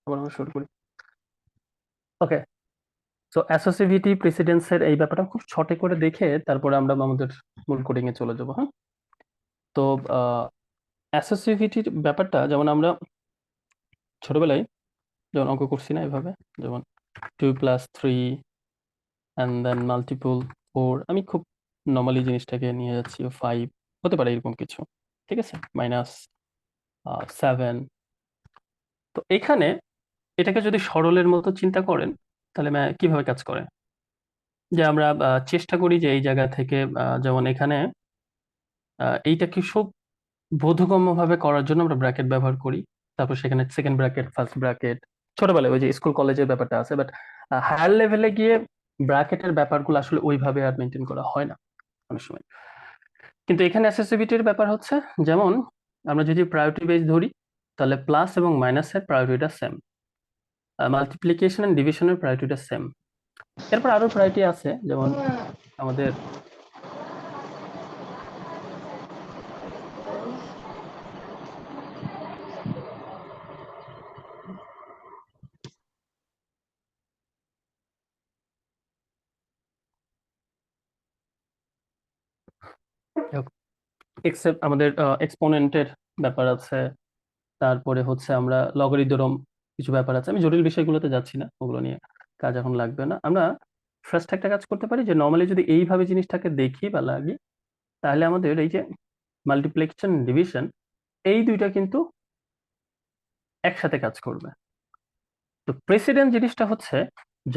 আবার আমরা শুরু করি। ওকে, সো অ্যাসোসিয়েটিভ প্রেসিডেন্সের এই ব্যাপারটা খুব শর্টে করে দেখে তারপরে আমরা আমাদের মূল কোডিং এ চলে যাবো। হ্যাঁ, তো অ্যাসোসিয়েটিভ ব্যাপারটা যেমন আমরা ছোটবেলায় যখন অঙ্ক করছি না এভাবে, যেমন 2+3 অ্যান্ড দেন মাল্টিপল 4, আমি খুব নর্মালি জিনিসটাকে নিয়ে যাচ্ছি 5 হতে পারে এরকম কিছু, ঠিক আছে, -7। তো এখানে এটাকে যদি সরলের মতো চিন্তা করেন তাহলে কিভাবে কাজ করে, যে আমরা চেষ্টা করি যে এই জায়গা থেকে যেমন এখানে এইটাকে সব বোধগম্য ভাবে করার জন্য আমরা ব্র্যাকেট ব্যবহার করি, তারপর সেখানে সেকেন্ড ব্র্যাকেট, ফার্স্ট ব্র্যাকেট, ছোটবেলায় ওই যে স্কুল কলেজের ব্যাপারটা আছে, বাট হায়ার লেভেলে গিয়ে ব্র্যাকেটের ব্যাপারগুলো আসলে ওইভাবে আর মেনটেন করা হয় না অনেক সময়। কিন্তু এখানে অ্যাসেসিভিটির ব্যাপার হচ্ছে, যেমন আমরা যদি প্রায়োরিটি বেস ধরি তাহলে প্লাস এবং মাইনাসের প্রায়োরিটিটা সেম, মাল্টিপ্লিকেশন এন্ড ডিভিশনের প্রায়োরিটিটা সেম। এরপর আরো প্রায়োরিটি আছে, যেমন আমাদের এক্সেপ্ট আমাদের এক্সপোনেন্টের ব্যাপার আছে, তারপরে হচ্ছে আমরা লগারিদম কিছু ব্যাপার আছে, আমি জটিল বিষয়গুলোতে যাচ্ছি না, ওগুলো নিয়ে কাজ এখন লাগবে না। আমরা ফার্স্ট একটা কাজ করতে পারি যে নর্মালি যদি এইভাবে জিনিসটাকে দেখি বা লাগি, তাহলে আমাদের এই যে মাল্টিপ্লিকেশন ডিভিশন এই দুইটা কিন্তু একসাথে কাজ করবে। তো প্রেসিডেন্ট জিনিসটা হচ্ছে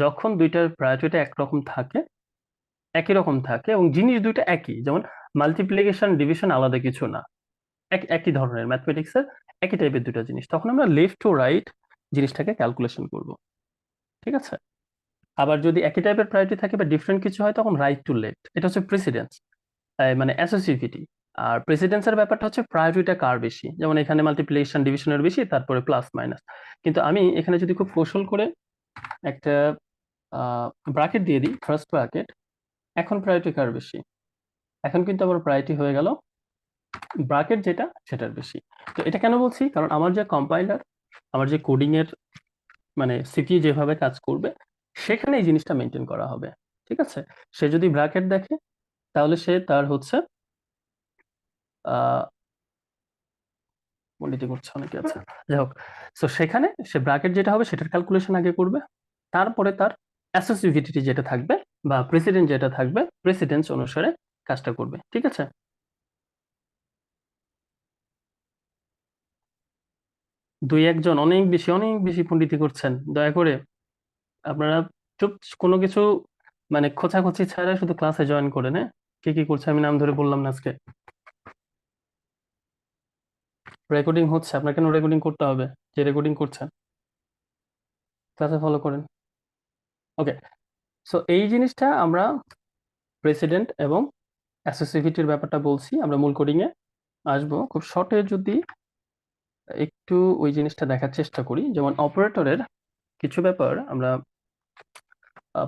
যখন দুইটার প্রায়োরিটিটা একরকম থাকে, একই রকম থাকে এবং জিনিস দুইটা একই, যেমন মাল্টিপ্লিকেশন ডিভিশন আলাদা কিছু না, একই ধরনের ম্যাথমেটিক্সের একই টাইপের দুটো জিনিস, তখন আমরা লেফট টু রাইট জিনিসটাকে ক্যালকুলেশন করব, ঠিক আছে। আবার যদি একই টাইপের প্রায়োরিটি থাকে বা ডিফারেন্ট কিছু হয় তখন রাইট টু লেফট, এটা হচ্ছে প্রেসিডেন্স, মানে অ্যাসোসিয়েটিভিটি। আর প্রেসিডেন্সের ব্যাপারটা হচ্ছে প্রায়োরিটিটা কার বেশি, যেমন এখানে মাল্টিপ্লিকেশন ডিভিশনের বেশি, তারপরে প্লাস মাইনাস। কিন্তু আমি এখানে যদি খুব কৌশল করে একটা ব্র্যাকেট দিয়ে দিই, ফার্স্ট ব্র্যাকেট, এখন প্রায়োরিটি কার বেশি, এখন কিন্তু আবার প্রায়োরিটি হয়ে গেল ব্র্যাকেট যেটা সেটার বেশি। তো এটা কেন বলছি, কারণ আমার যে কম্পাইলার, আমার যে কোডিং এর মানে সিপিইউ যেভাবে কাজ করবে সেখানে এই জিনিসটা মেনটেন করা হবে, ঠিক আছে। সে যদি ব্র্যাকেট দেখে তাহলে সে তার হচ্ছে আহ মনিটরিং করছে অনেকে আছে, যাই হোক, তো সেখানে সে ব্র্যাকেট যেটা হবে সেটার ক্যালকুলেশন আগে করবে, তারপরে তার অ্যাসোসিয়েটিভিটি যেটা থাকবে বা প্রেসিডেন্ট যেটা থাকবে প্রেসিডেন্স অনুসারে কাজটা করবে, ঠিক আছে। দুই একজন অনেক বেশি পণ্ডিতি করছেন, দয়া করে আপনারা চুপ, কোনো কিছু মানে খোঁচাখুচি ছাড়া শুধু ক্লাসে জয়েন করে নে। কে কি করছে আমি নাম ধরে বললাম না আজকে। রেকর্ডিং হচ্ছে, আপনার কেন রেকর্ডিং করতে হবে, যে রেকর্ডিং করছেন ক্লাসে ফলো করেন। ওকে, সো এই জিনিসটা আমরা প্রেসিডেন্ট এবং অ্যাসোসিয়েটিভিটির ব্যাপারটা বলছি, আমরা মূল কোডিং এ আসবো। খুব শর্টে যদি একটু ওই জিনিসটা দেখার চেষ্টা করি, যেমন অপারেটরের কিছু ব্যাপার আমরা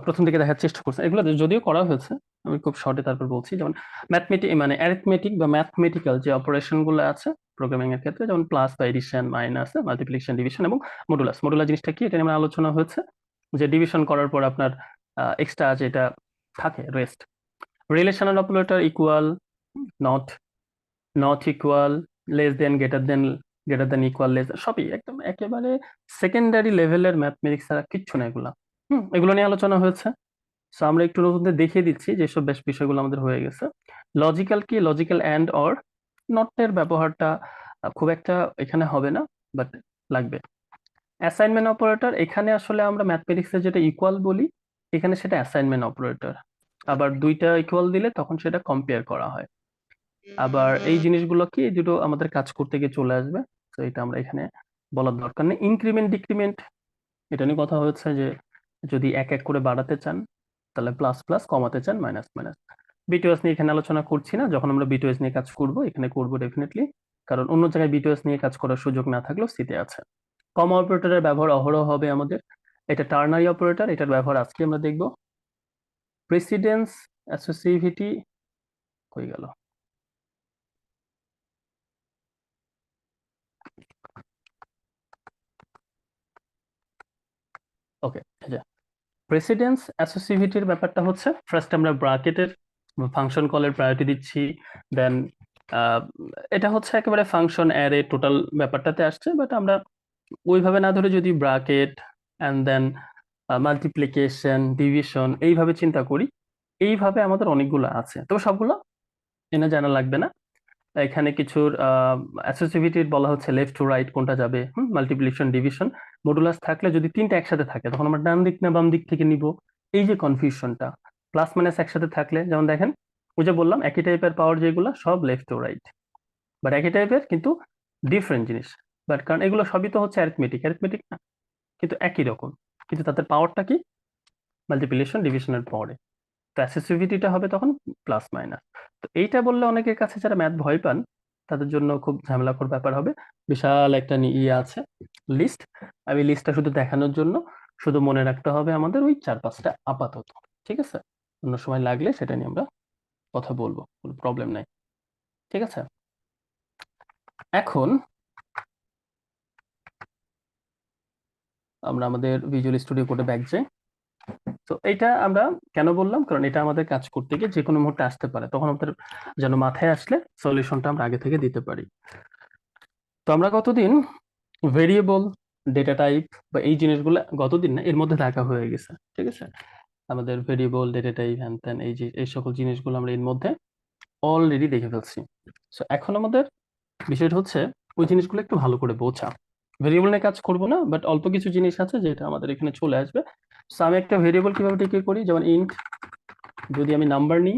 প্রথম দিকে দেখার চেষ্টা করছি, এগুলো যদিও করা হয়েছে, আমি খুব শর্টে তারপর বলছি। যেমন ম্যাথমেটিক মানে অ্যারিথমেটিক বা ম্যাথমেটিক্যাল যে অপারেশন গুলো আছে প্রোগ্রামিং এর ক্ষেত্রে, যেমন প্লাস বা এডিশন, মাইনাস, মাল্টিপ্লিকেশন, ডিভিশন এবং মডুলাস। মডুলার জিনিসটা কি, এটা নিয়ে আমার আলোচনা হয়েছে, যে ডিভিশন করার পর আপনার এক্সট্রা যেটা থাকে rest, relational operator equal, not, not equal, less than, greater than, equal, less, সবই একদম একেবারে সেকেন্ডারি লেভেলের ম্যাথমেটিক্স ছাড়া কিচ্ছু না এগুলা। এগুলো নিয়ে আলোচনা হয়েছে। সো আমরা একটু নতুনদের দেখিয়ে দিচ্ছি যেসব বেশ বিষয়গুলো আমাদের হয়ে গেছে। লজিক্যাল কি, লজিক্যাল অ্যান্ড অর, নটের ব্যবহারটা খুব একটা এখানে হবে না, বাট লাগবে। অ্যাসাইনমেন্ট অপারেটর, এখানে আসলে আমরা ম্যাথমেটিক্সে যেটা ইকুয়াল বলি এখানে সেটা অ্যাসাইনমেন্ট অপারেটর, আবার দুইটা ইকুয়াল দিলে তখন সেটা কম্পেয়ার করা হয়। আবার এই জিনিসগুলো কি, এই দুটো আমাদের কাজ করতে গিয়ে চলে আসবে, তো এটা আমরা এখানে বলার দরকার নেই। ইনক্রিমেন্ট ডিক্রিমেন্ট, এটা নিয়ে কথা হচ্ছে যে যদি এক এক করে বাড়াতে চান তাহলে প্লাস প্লাস, কমাতে চান মাইনাস মাইনাস। বিটিওএস নিয়ে এখানে আলোচনা করছি না, যখন আমরা বিটিওএস নিয়ে কাজ করব এখানে করব ডেফিনেটলি, কারণ অন্য জায়গায় বিটিওএস নিয়ে কাজ করার সুযোগ না থাকলেও সিতে আছে। কমা অপারেটরের ব্যবহার অহরহ হবে আমাদের, এটা টার্নারি অপারেটর, এটার ব্যবহার আজকে আমরা দেখব। প্রেসিডেন্স, অ্যাসোসিয়েটিভিটি হয়ে গেল। ওকে, প্রেসিডেন্স অ্যাসোসিয়েটিভিটির ব্যাপারটা হচ্ছে ফার্স্ট আমরা ব্র্যাকেটের ফাংশন কলের প্রায়োরিটি দিচ্ছি, দেন এটা হচ্ছে একেবারে ফাংশন অ্যারে টোটাল ব্যাপারটাতে আসছে, বাট আমরা ওইভাবে না ধরে যদি bracket and then multiplication division এইভাবে চিন্তা করি, এইভাবে আমাদের অনেকগুলো আছে, তবে সবগুলো এনে জানা লাগবে না। এখানে কিছুর অ্যাসোসিয়েটিভ বলা হচ্ছে লেফট টু রাইট কোনটা যাবে, মাল্টিপ্লিকেশন ডিভিশন মডুলাস থাকলে যদি তিনটা একসাথে থাকে তখন আমরা ডান দিক না বাম দিক থেকে নিব, এই যে কনফিউশনটা। প্লাস মাইনাস একসাথে থাকলে যেমন দেখেন, ওই যে বললাম একই টাইপের পাওয়ার যেগুলো সব লেফট টু রাইট, বাট একই টাইপের কিন্তু ডিফারেন্ট জিনিস। বাট কারণ এগুলো সবই তো হচ্ছে অ্যারিথমেটিক অ্যারিথমেটিক না, কিন্তু একই রকম, কিন্তু তাদের পাওয়ারটা কি মাল্টিপ্লিকেশন ডিভিশনের পাওয়ারে। তো অ্যাসেসিভিটিটা হবে তখন প্লাস মাইনাস। তো এইটা বললে অনেকের কাছে যারা ম্যাথ ভয় পান তাদের জন্য খুব ঝামেলাকর ব্যাপার হবে। বিশাল একটা ইয়ে আছে লিস্ট, আমি লিস্টটা শুধু দেখানোর জন্য, শুধু মনে রাখতে হবে আমাদের ওই 4-5টা আপাতত। ঠিক আছে, অন্য সময় লাগলে সেটা নিয়ে আমরা কথা বলবো, কোনো প্রবলেম নাই। ঠিক আছে, এখন আমরা আমাদের ভিজুয়াল স্টুডিও কোডে ব্যাক যাই। তো এটা আমরা কেন বললাম, কারণ এটা আমাদের কাজ করতে গিয়ে যে কোনো মুহূর্তে আসতে পারে, তখন আমাদের যেন মাথায় আসলে সলিউশনটা আমরা আগে থেকে দিতে পারি। তো আমরা কতদিন ভেরিয়েবল ডেটা টাইপ বা এই জিনিসগুলো গতদিন না এর মধ্যে দেখা হয়ে গেছে। ঠিক আছে, আমাদের ভেরিয়েবল ডেটা টাইপ হ্যান ত্যান এই যে এই সকল জিনিসগুলো আমরা এর মধ্যে অলরেডি দেখে ফেলছি। সো এখন আমাদের বিষয়টা হচ্ছে ওই জিনিসগুলো একটু ভালো করে বোঝা। ভেরিয়েবল নিয়ে কাজ করবো না, বাট অল্প কিছু জিনিস আছে যেটা আমাদের এখানে চলে আসবে। সো আমি একটা ভেরিয়েবল কিভাবে ডিক্লেয়ার করি, যেমন ইন্ট, যদি আমি নাম্বার নিই,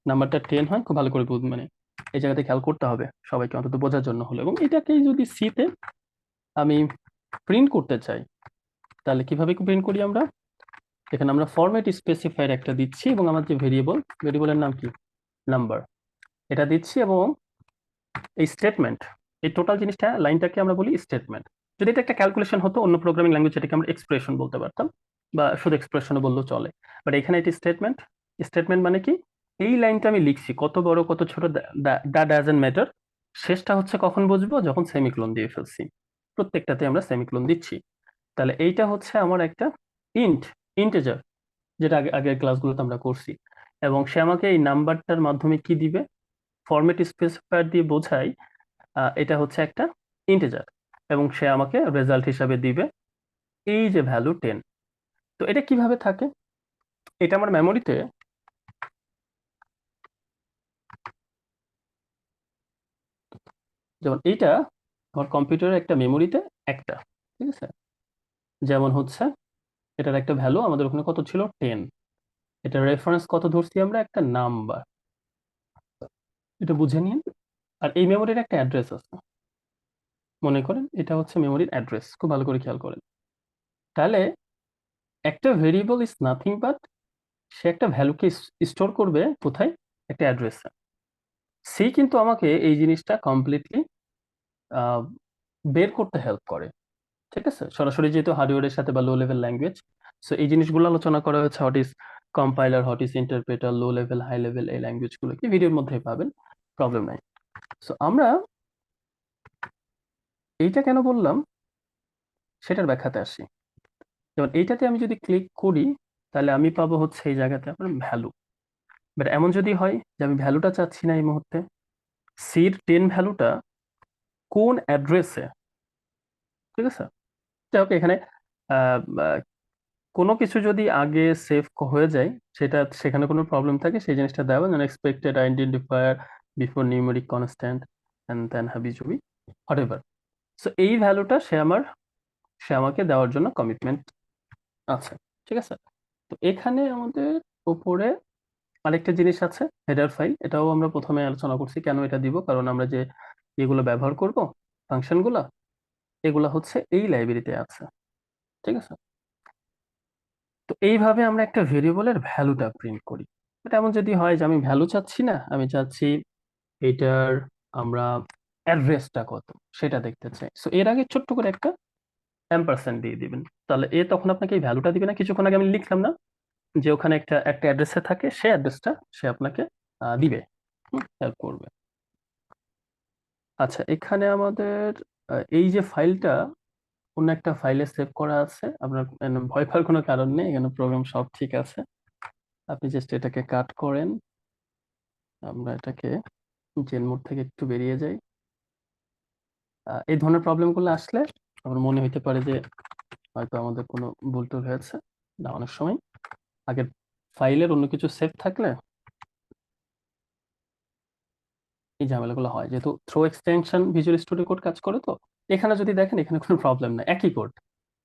নাম্বারটা 10 হয়, খুব ভালো করে মানে এই জায়গাতে খেয়াল করতে হবে সবাইকে অন্তত বোঝার জন্য হলো। এবং এটাকে যদি সিতে আমি প্রিন্ট করতে চাই তাহলে কিভাবে প্রিন্ট করি আমরা, এখানে আমরা ফরম্যাট স্পেসিফায়ার একটা দিচ্ছি এবং আমার যে ভেরিয়েবল, ভেরিয়েবলের নাম কি নাম্বার, এটা দিচ্ছি এবং এই স্টেটমেন্ট, এই টোটাল জিনিসটা লাইনটাকে আমরা বলি স্টেটমেন্ট। যদি এটা একটা ক্যালকুলেশন হতো অন্য প্রোগ্রামিং ল্যাঙ্গুয়েজ এটাকে আমরা এক্সপ্রেশন বলতে পারতাম, বা শুধু এক্সপ্রেশনও বললেও চলে, বাট এখানে এটি স্টেটমেন্ট। স্টেটমেন্ট মানে কি, এই লাইনটা আমি লিখছি কত বড় কত ছোট দ্য ডাজন্ট ম্যাটার, শেষটা হচ্ছে কখন বুঝবো যখন সেমিকোলন দিয়ে ফেলছি, প্রত্যেকটাতে আমরা সেমিকোলন দিচ্ছি। তাহলে এইটা হচ্ছে আমার একটা ইন্ট, ইন্টিজার, যেটা আগে আগের ক্লাসগুলোতে আমরা করছি। এবং সে আমাকে এই নাম্বারটার মাধ্যমে কি দিবে, ফরম্যাট স্পেসিফায়ার দিয়ে বোঝাই এটা হচ্ছে একটা ইন্টিজার, এবং সে আমাকে রেজাল্ট হিসাবে দিবে এই যে ভ্যালু 10। তো এটা কিভাবে থাকে, এটা আমার মেমোরিতে, যেমন এইটা আমার কম্পিউটারের একটা মেমোরিতে একটা, ঠিক আছে, যেমন হচ্ছে এটার একটা ভ্যালু আমাদের ওখানে কত ছিল 10, এটা রেফারেন্স কত ধরছি আমরা একটা নাম্বার, এটা বুঝে নিন। আর এই মেমোরির একটা অ্যাড্রেস আছে, মনে করেন এটা হচ্ছে মেমোরির অ্যাড্রেস, খুব ভালো করে খেয়াল করেন। তাহলে একটা ভেরিয়েবল ইজ নাথিং বাট সে একটা ভ্যালুকে স্টোর করবে কোথায়, একটা অ্যাড্রেসে। সি কিন্তু আমাকে এই জিনিসটা কমপ্লিটলি বের করতে হেল্প করে। ঠিক আছে, সরাসরি যেহেতু হার্ডওয়্যারের সাথে বা লো লেভেল ল্যাঙ্গুয়েজ, সো এই জিনিসগুলো আলোচনা করা হয়েছে, what is compiler, what is interpreter, low level high level, এই ল্যাঙ্গুয়েজগুলো কি ভিডিওর মধ্যেই পাবেন, প্রবলেম নাই। সো আমরা এইটা কেন বললাম সেটার ব্যাখ্যাতে আসি। যেমন এইটাতে আমি যদি ক্লিক করি তাহলে আমি পাবো হচ্ছে এই জায়গাতে আমার ভ্যালু, বাট এমন যদি হয় যে আমি ভ্যালুটা চাচ্ছি না এই মুহূর্তে, সির 10 ভ্যালুটা কোন অ্যাড্রেসে, ঠিক আছে, যাই হোক এখানে আহ, আহ, কোনো কিছু যদি আগে সেভ হয়ে যায়, সেটা সেখানে কোনো প্রবলেম থাকে সেই জিনিসটা দেওয়া, যেন expected identifier before numeric constant and then হাবি জবি হোয়াট এভার। সো এই ভ্যালুটা সে আমাকে দেওয়ার জন্য কমিটমেন্ট আছে। ঠিক আছে, তো এখানে আমাদের উপরে আরেকটা জিনিস আছে, হেডার ফাইল, এটাও আমরা প্রথমে আলোচনা করছি কেন এটা দিব, কারণ আমরা যে এগুলো ব্যবহার করব ফাংশনগুলো, এগুলো হচ্ছে এই লাইব্রেরিতে আছে। ঠিক আছে, তো এইভাবে আমরা একটা ভেরিয়েবলের ভ্যালুটা প্রিন্ট করি। এটা এমন যদি হয় যে আমি ভ্যালু চাচ্ছি না, আমি চাচ্ছি এটার আমরা অ্যাড্রেসটা কত সেটা দেখতে চাই, সো এর আগে ছোট্ট করে একটা অ্যাম্পারস্যান্ড দিয়ে দিবেন, তাহলে এ তখন আপনাকে এই ভ্যালুটা দিবে না, কিছুক্ষণ আগে আমি লিখলাম না যে ওখানে একটা একটা অ্যাড্রেসে থাকে, সেই অ্যাড্রেসটা সে আপনাকে দিবে, হেল্প করবে। আচ্ছা, এখানে আমাদের এই যে ফাইলটা অন্য একটা ফাইলে সেভ করা আছে, আপনার ভয় পাওয়ার কোনো কারণ নেই, এখানে প্রোগ্রাম সব ঠিক আছে। আপনি জাস্ট এটাকে কাট করেন, আমরা এটাকে জেন মোড থেকে একটু বেরিয়ে যাই। এই ধরনের প্রবলেমগুলো আসলে আমার মনে হইতে পারে যে হয়তো আমাদের কোনো ভুল টুল হয়েছে। না, অনেক সময় আগের ফাইলের অন্য কিছু সেভ থাকলে এই ঝামেলাগুলো হয়, যেহেতু through extension Visual Studio Code কাজ করে। তো এখানে যদি দেখেন, এখানে কোনো প্রবলেম নাই, একই কোড।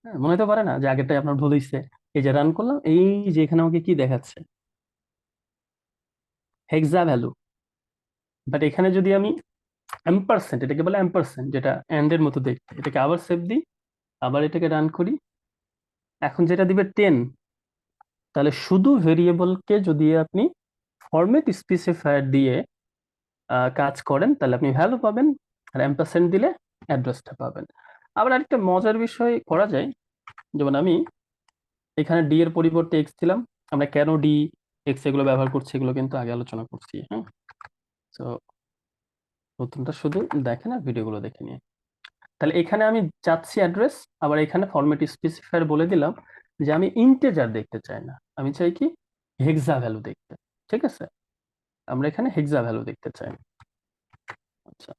হ্যাঁ, মনে হতে পারে না যে আগেরটাই আপনার ভুল হয়েছে। এই যে রান করলাম, এই যে এখানে আমাকে কি দেখাচ্ছে, হেক্সা ভ্যালু। বাট এখানে যদি আমি এম্পারসেন্ট, এটাকে বলে এম্পারসেন্ট, যেটা এন্ড এর মতো দেখতে, এটাকে আবার সেভ দিই, আবার এটাকে রান করি, এখন যেটা দিবে 10। তাহলে শুধু ভেরিয়েবলকে যদি আপনি ফরম্যাট স্পেসিফায়ার দিয়ে কাজ করেন, তাহলে আপনি ভ্যালু পাবেন, আর এম্পারসেন্ট দিলে অ্যাড্রেসটা পাবেন। আবার আরেকটা মজার বিষয় করা যায়, যেমন আমি এখানে ডি এর পরিবর্তে এক্স দিলাম। আমরা কেন ডি এক্স এগুলো ব্যবহার করছি, এগুলো কিন্তু আগে আলোচনা করছি। হ্যাঁ, তো নতুনটা শুধু দেখেন আর ভিডিওগুলো দেখে নিয়ে। তাহলে এখানে আমি চাচ্ছি অ্যাড্রেস, আবার এখানে ফরম্যাট স্পেসিফায়ার বলে দিলাম যে আমি ইন্টেজার দেখতে চাই না, আমি চাই কি হেক্সা ভ্যালু দেখতে। ঠিক আছে, আমরা এখানে হেক্সা ভ্যালু দেখতে চাই। আচ্ছা,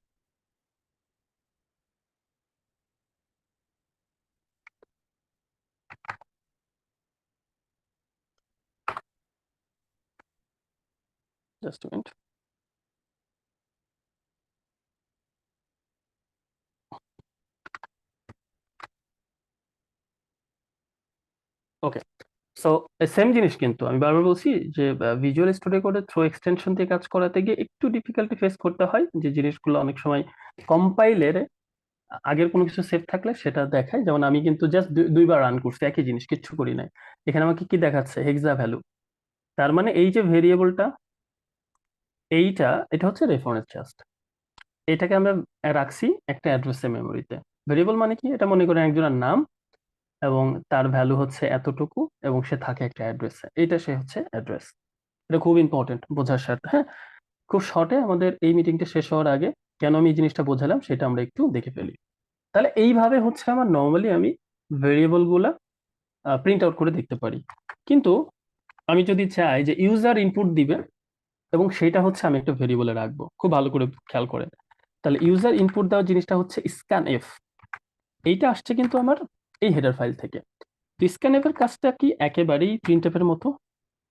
জাস্ট মিনিট। ওকে, সো সেম জিনিস, কিন্তু আমি বারবার বলছি যে ভিজুয়াল স্টুডিও কোডে থ্রো এক্সটেনশন দিয়ে কাজ করাতে গিয়ে একটু ডিফিকাল্টি ফেস করতে হয়, যে জিনিসগুলো অনেক সময় কম্পাইলের আগের কোনো কিছু সেভ থাকলে সেটা দেখায়। যেমন আমি কিন্তু জাস্ট দুইবার রান করছি একই জিনিস, কিচ্ছু করি নাই। এখানে আমাকে কি দেখাচ্ছে, হেক্সা ভ্যালু। তার মানে এই যে ভেরিয়েবলটা, এটা হচ্ছে রেফারেন্স জাস্ট, এটাকে আমরা রাখছি একটা অ্যাড্রেসের মেমোরিতে। ভেরিয়েবল মানে কি, এটা মনে করেন একজনের নাম, এবং তার ভ্যালু হচ্ছে এতটুকু, এবং সে থাকে একটা অ্যাড্রেসে, এইটা সে হচ্ছে অ্যাড্রেস। এটা খুব ইম্পর্টেন্ট বোঝার সাথে। হ্যাঁ, খুব শর্টে আমাদের এই মিটিংটা শেষ হওয়ার আগে কেন আমি এই জিনিসটা বোঝালাম সেটা আমরা একটু দেখে ফেলি। তাহলে এইভাবে হচ্ছে আমার নর্মালি আমি ভেরিয়েবল গুলা প্রিন্ট আউট করে দেখতে পারি। কিন্তু আমি যদি চাই যে ইউজার ইনপুট দিবে, এবং সেটা হচ্ছে আমি একটা ভেরিয়েবলে রাখবো, খুব ভালো করে খেয়াল করেন। তাহলে ইউজার ইনপুট দেওয়ার জিনিসটা হচ্ছে স্ক্যান এফ। এইটা আসছে কিন্তু আমার এই হেডার ফাইল থেকে। তো স্ক্যান এফ এর কাজটা কি, একেবারেই প্রিন্ট এফ এর মতো।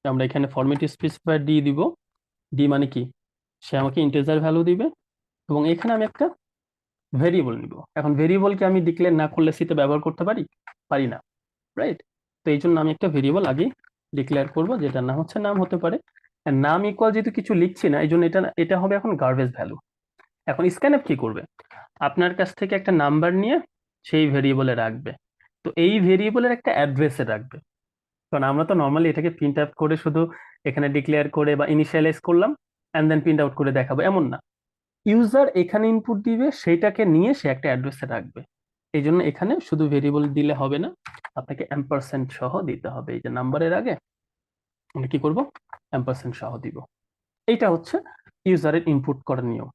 আমরা এখানে ফরম্যাট স্পেসিফায়ার দিয়ে দিব। ডি মানে কি, সে আমাকে ইন্টিজার ভ্যালু দিবে, এবং এখানে আমি একটা ভেরিয়েবল নিব। এখন ভেরিয়েবলকে আমি ডিক্লেয়ার না করলে সিতে ব্যবহার করতে পারি? পারি না, রাইট? তো এই জন্য আমি একটা ভেরিয়েবল আগে ডিক্লেয়ার করব, যেটার নাম হচ্ছে নাম হতে পারে। আর নাম ইকুয়াল যেহেতু কিছু লিখছি না, এই জন্য এটা এটা হবে এখন গার্বেজ ভ্যালু। এখন স্ক্যানএফ কি করবে, আপনার কাছ থেকে একটা নাম্বার নিয়ে সেই ভেরিয়েবলে রাখবে। তো এই ভেরিয়েবলের একটা অ্যাড্রেসে রাখবে। কারণ আমরা তো নর্মালি এটাকে প্রিন্ট আউট করে শুধু এখানে ডিক্লেয়ার করে বা ইনিশিয়ালাইজ করলাম এন্ড দেন প্রিন্ট আউট করে দেখাবো, এমন না। ইউজার এখানে ইনপুট দিবে, সেইটাকে নিয়ে সে একটা অ্যাড্রেসে রাখবে। এই জন্য এখানে শুধু ভেরিয়েবল দিলে হবে না, আপনাকে এম্পারসেন্ট সহ দিতে হবে। এই যে নাম্বারের আগে আমরা কি করব, এম্পারসেন্ট সহ দিব। এইটা হচ্ছে ইউজারের ইনপুট করার নিয়ম।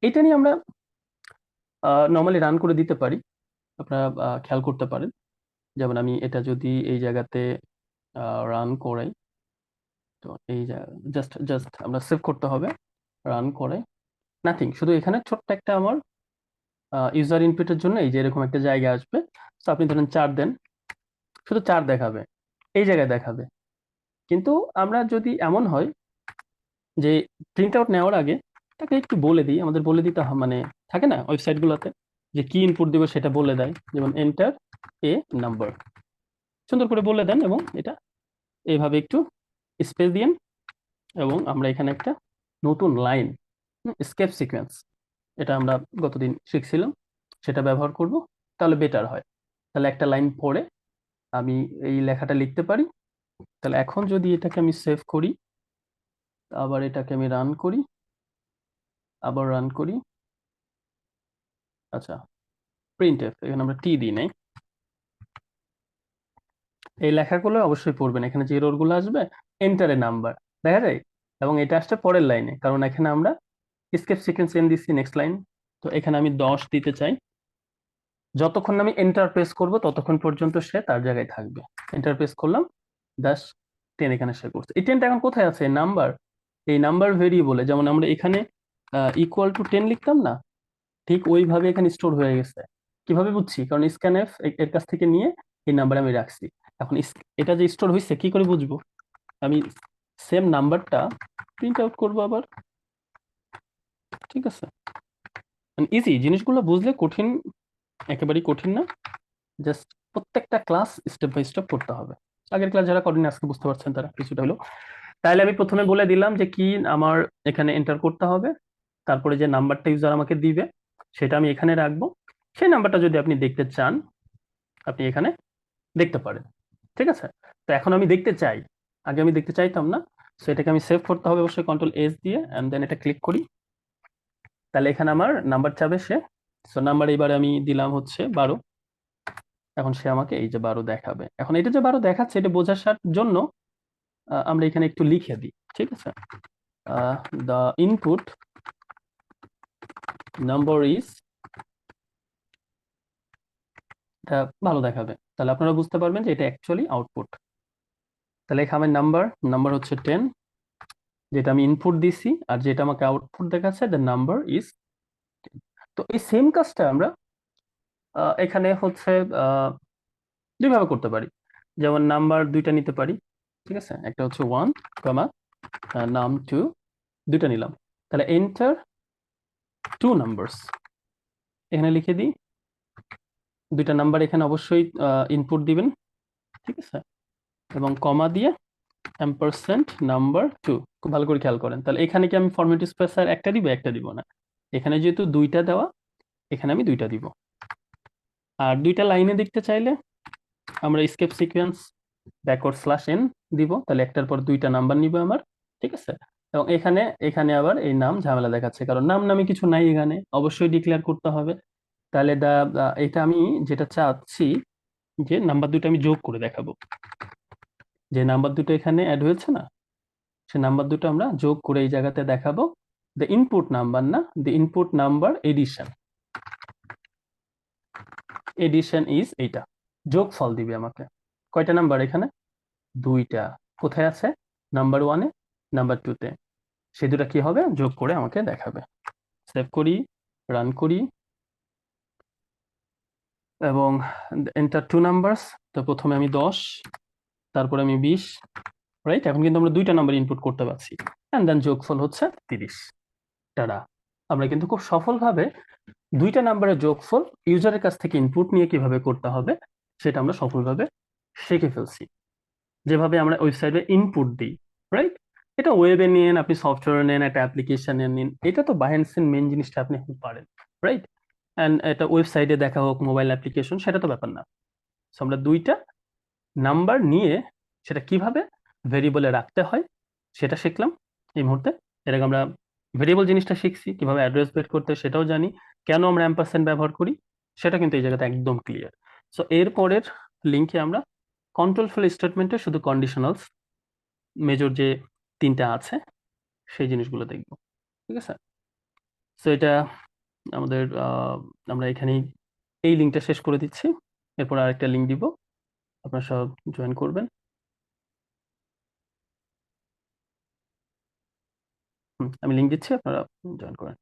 এটা নিয়ে আমরা নর্মালি রান করে দিতে পারি, আপনারা খেয়াল করতে পারেন। যেমন আমি এটা যদি এই জায়গাতে রান করাই, তো এই জাস্ট জাস্ট আমরা সেভ করতে হবে, রান করে নাথিং, শুধু এখানে ছোট্ট একটা আমার ইউজার ইনপুটের জন্য এই যে এরকম একটা জায়গা আসবে। তো আপনি ধরেন 4 দেন, শুধু 4 দেখাবে, এই জায়গায় দেখাবে। কিন্তু আমরা যদি এমন হয় যে প্রিন্ট আউট নেওয়ার আগে তাকে একটু বলে দিই, আমাদের বলে দিতে মানে থাকে না ওয়েবসাইট গুলোতে যে কি ইনপুট দিব সেটা বলে দেয়, যেমন এন্টার এ নাম্বার, সুন্দর করে বলে দেন, এবং এটা এইভাবে একটু স্পেস দিন, এবং আমরা এখানে একটা নতুন লাইন, স্কেপ সিকোয়েন্স, এটা আমরা গতদিন শিখছিলাম, সেটা ব্যবহার করব, তাহলে বেটার হয়। তাহলে একটা লাইন পড়ে আমি এই লেখাটা লিখতে পারি। তাহলে এখন যদি এটাকে আমি সেভ করি, আবার এটাকে আমি রান করি, আবার রান করি। আচ্ছা, প্রিন্ট এফ, এখানে আমরা টি দিই নাই। এই লেখাগুলো অবশ্যই পড়বেন, এখানে যে এরর গুলো আসবে, এন্টারে নাম্বার দেখা যায়, এবং এটা আসছে পরের লাইনে, কারণ এখানে আমরা স্কেপ সিকোয়েন্স এন দিচ্ছি নেক্সট লাইন। তো এখানে আমি 10 দিতে চাই, যতক্ষণ না আমি এন্টার প্রেস করব ততক্ষণ পর্যন্ত সে তার জায়গায় থাকবে। এন্টার প্রেস করলাম, দাস 10 এখানে সে করছে। এই 10টা এখন কোথায় আছে? নাম্বার, এই নাম্বার ভেরিয়েবলে, যেমন আমরা এখানে ইকুয়াল টু 10 লিখতাম না, ঠিক ওইভাবে এখানে স্টোর হয়ে গেছে। কিভাবে বুঝছি? কারণ স্ক্যানএফ এর কাছ থেকে নিয়ে এই নাম্বার আমি রাখছি। এখন এটা যে স্টোর হয়েছে কি করে বুঝবো? আমি সেম নাম্বারটা প্রিন্ট আউট করবো আবার। ঠিক আছে, ইজি, জিনিসগুলো বুঝলে কঠিন একেবারেই কঠিন না। জাস্ট প্রত্যেকটা ক্লাস স্টেপ বাই স্টেপ করতে হবে। আগের ক্লাস যারা করেনি আজকে বুঝতে পারছেন তারা কিছুটা হলো। তাহলে আমি প্রথমে বলে দিলাম যে কি আমার এখানে এন্টার করতে হবে, তারপরে যে নাম্বারটা ইউজার আমাকে দিবে সেটা আমি এখানে রাখবো। সেই নাম্বারটা যদি আপনি দেখতে চান আপনি এখানে দেখতে পারেন। ঠিক আছে, তো এখন আমি দেখতে চাই, আগে আমি দেখতে চাইতাম না। সো এটাকে আমি সেভ করতে হবে অবশ্যই কন্ট্রোল এস দিয়ে, এন্ড দেন এটা ক্লিক করি। তাহলে এখানে আমার নাম্বার চাবে সে। সো নাম্বার এবারে আমি দিলাম হচ্ছে 12। এখন সে আমাকে এই যে 12 দেখাবে। এখন এটা যে 12 দেখাচ্ছে এটা বোঝার জন্য আমরা এখানে একটু লিখে দিই। ঠিক আছে, দ্য ইনপুট নাম্বার ইজ, এটা ভালো দেখাবে, তাহলে আপনারা বুঝতে পারবেন যে এটা অ্যাকচুয়ালি আউটপুট। তাহলে এখানে নাম্বার, নাম্বার হচ্ছে 10, যেটা আমি ইনপুট দিছি, আর যেটা আমাকে আউটপুট দেখাচ্ছে দ্য নাম্বার ইজ। তো এই সেম কাজটা আমরা এখানে হচ্ছে দুইভাবে করতে পারি। যেমন নাম্বার দুইটা নিতে পারি। ঠিক আছে, একটা হচ্ছে 1 কমা নাম 2, দুইটা নিলাম। তাহলে এন্টার 2 নাম্বারস এখানে লিখে দিই। দুইটা নাম্বার এখানে অবশ্যই ইনপুট দিবেন। ঠিক আছে, এবং কমা দিয়ে এম্পারসেন্ট নাম্বার 2, খুব ভালো করে খেয়াল করেন। তাহলে এখানে কি আমি ফরম্যাট স্পেসার একটা দিব, একটা দিব না? এখানে যেহেতু দুইটা দেওয়া, এখানে আমি দুইটা দিব। আর দুইটা লাইনে দেখতে চাইলে আমরা escape sequence backward slash n দিব, তাহলে একটার পর দুইটা নাম্বার নিবে আমার। ঠিক আছে, এবং এখানে এখানে আবার এই নাম ঝামেলা দেখাচ্ছে, কারণ নাম নামে কিছু নাই, এখানে অবশ্যই ডিক্লেয়ার করতে হবে। তাহলে এটা আমি যেটা চাচ্ছি যে নাম্বার দুটো আমি যোগ করে দেখাবো। যে নাম্বার দুটো এখানে অ্যাড হয়েছে না, সে নাম্বার দুটো আমরা যোগ করে এই জায়গাতে দেখাবো। দ্য ইনপুট নাম্বার না, the input number addition, addition is এইটা, যোগফল দিবে আমাকে। কয়টা নাম্বার এখানে? দুইটা। কোথায় আছে? নাম্বার ওয়ানে, নাম্বার টুতে। সে দুটা কি হবে? যোগ করে আমাকে দেখাবে। সেভ করি, রান করি, এবং এন্টার 2 নাম্বারস। তো প্রথমে আমি 10, তারপরে আমি 20। রাইট, এখন কিন্তু আমরা দুইটা নাম্বার ইনপুট করতে পারছি, এন্ড দেন যোগফল হচ্ছে 30। টাডা, আমরা কিন্তু খুব সফলভাবে দুইটা নাম্বারের যোগফল ইউজারের কাছ থেকে ইনপুট নিয়ে কিভাবে করতে হবে সেটা আমরা সফলভাবে শিখে ফেলছি। যেভাবে আমরা ওয়েবসাইটে ইনপুট দিই, রাইট? এটা ওয়েবে নিন, আপনি সফটওয়্যার নেন, একটা অ্যাপ্লিকেশনে নিন, এটা তো বাই হ্যান্ড মেন জিনিসটা আপনি পারেন, রাইট? অ্যান্ড এটা ওয়েবসাইটে দেখা হোক, মোবাইল অ্যাপ্লিকেশন, সেটা তো ব্যাপার না। সো আমরা দুইটা নাম্বার নিয়ে সেটা কিভাবে ভেরিয়েবলে রাখতে হয় সেটা শিখলাম এই মুহূর্তে। এর আগে আমরা ভেরিয়েবল জিনিসটা শিখছি, কিভাবে অ্যাড্রেস বের করতে হয় সেটাও জানি, কেন আমরা অ্যাম্পারস্যান্ড ব্যবহার করি সেটা কিন্তু এই জায়গাতে একদম ক্লিয়ার। সো এর পরের লিঙ্কে আমরা কন্ট্রোল ফ্লো স্টেটমেন্টে শুধু কন্ডিশনালস মেজর যে তিনটা আছে সেই জিনিসগুলো দেখব। ঠিক আছে, সো এটা আমাদের আমরা এখানেই এই লিঙ্কটা শেষ করে দিচ্ছি। এরপর আরেকটা লিঙ্ক দিব, আপনারা সব জয়েন করবেন। আমি লিঙ্ক দিচ্ছি, আপনারা জয়েন করেন।